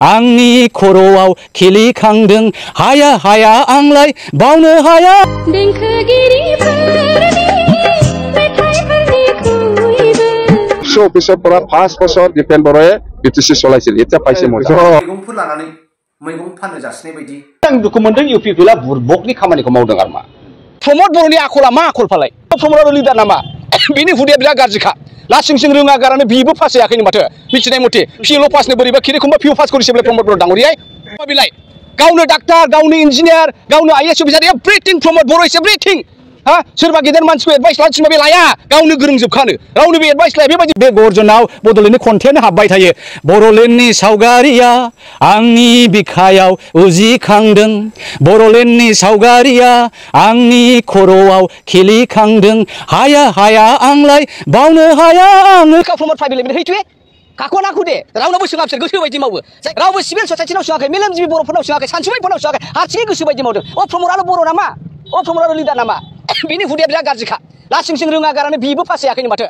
आंनि खर'आव खिलिखांदों हाया हाया आंलाय बावनो हाया अफिसारफोरा 5 बोसोर दिपेन बर'ए बिटिसि सलायसिल इटा पाइसे मोजां मैगंफोर लानानै मैगं फाननो जासिनाय बायदि आं दुखु मोनदों इउपि पिला बुरबकनि खामानिखौ मावदों आरो मा प्रमद बर'नि आखला मा आखल फालाय प्रमद लिडार नामा बिनि हुदाया बिराद गाज्रिखा लासिंसिं रोङा गारानो बिबो पास जायाखैनो माथो मिथिनाय मथे पिएलअ पासनो बोरैबा खिरिखमबा पिअ पास करिसेबले प्रमद बर' दाङरियाय बिलाय गावनो डाक्टार गावनो इन्जिनियार गावनो आईएएस अफिसार एभ्रिथिं प्रमद बर' इज एभ्रिथिं हा सोरबा गेदेर मानसिखौ एडभाइस लानो बे लाया गावनो गोरोंजोबखानो रावनो बे एडभाइस लाया बेबायदि बे गर्जनाव बड'लेण्डनि कन्टेन्ट हाबबाय थायो बड'लेण्डनि सावगारिया आंनि बिखायाव उजिखांदों बड'लेण्डनि सावगारिया आंनि खर'आव खिलिखांदों हाया हाया आंलाय बावनो हाया आङो प्रमद प्राइभेट लिमिटेड हैथुए काखौ नाखौ दे रावनावबो सोङा बिसोर गोसो बायदि मावो रावबो सिभिल ससाइटिनाव सोङाखै मेलेमजिबि बर'फोरनाव सोङाखै सानसुमैफोरनाव सोङाखै हारसिङै गोसो बायदि मावदों प्रमदआल' बर' नामा प्रमदआल' लिडार नामा बिनि हुदाया बिराद गाज्रिखा लासिंसिं रोङा गारानो बिबो पास जायाखैनो माथो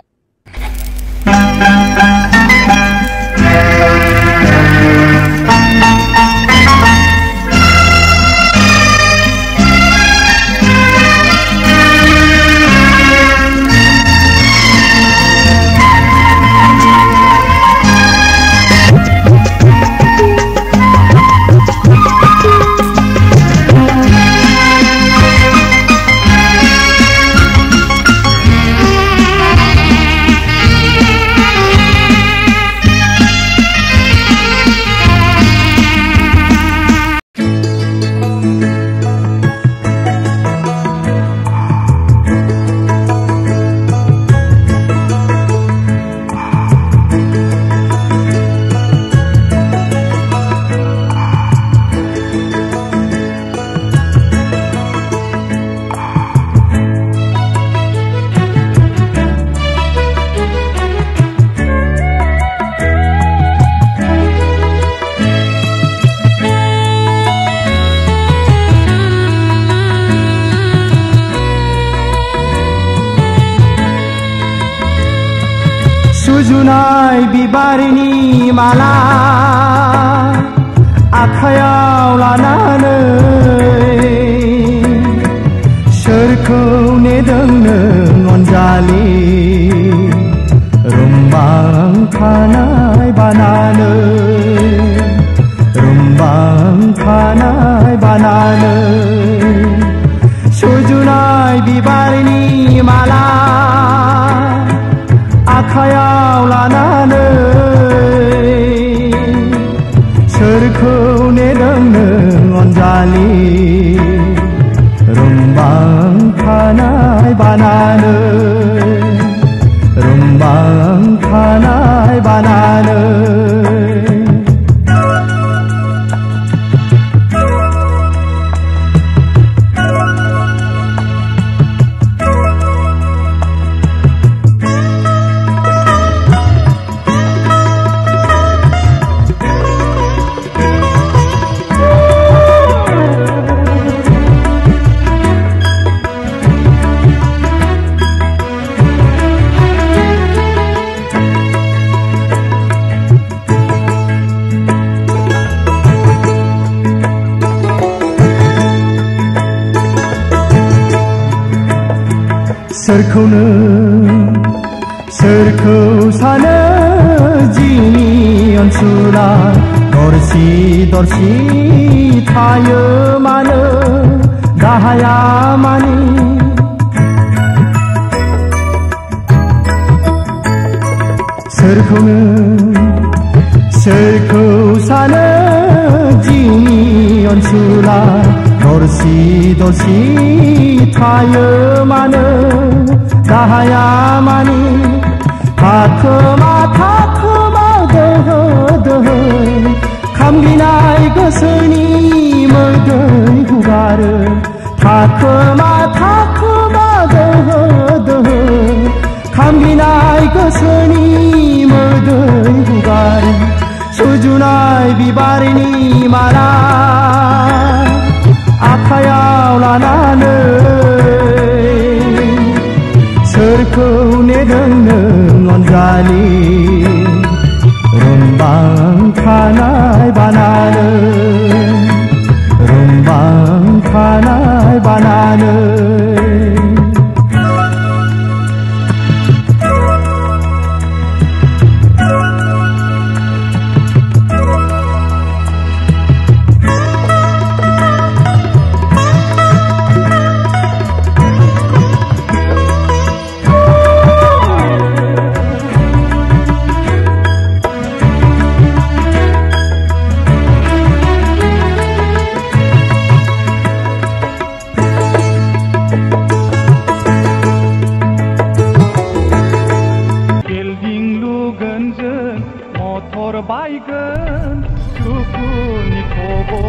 सुजुनाय बिबारनि माला आखायाव लानानै सोरखौ नेदों नों अनजालि रुम्बां खानाय बानानै रुम्बां खानाय बानानै सुजुनाय बिबारनि माला आखायाव लानानै सोरखौ नेदों नों अनजालि रुम्बां खानाय बानानै रुम्बां खानाय बानानै सोरखौ सानो जिउनि अनसुला दरसि दरसि थायो मानो गाहाया मानि सोरखौ सानो जिउनि अनसुला दरसि दरसि थायो मानो गाहाया मानि थाखोमा दोहो दोहो खामगिनाय गोसोनि मोदै हुगारो थाखोमा दोहो दोहो खामगिनाय गोसोनि मोदै हुगारो सुजुनाय बिबारनि माला आखायाव लानानै सोरखौ नेदों नों अनजालि रुम्बां खानाय बानानै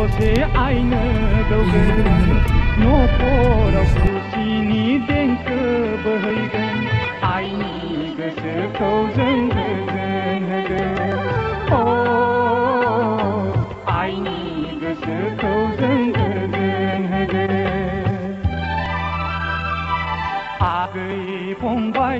दसे आइनो दौगोन न'खराव खुसिनि देंखो बोहैगोन आइनि गोसोखौ जों गोजोन होगोन आइनि गोसोखौ जों गोजोन होगोन आगै फंबाय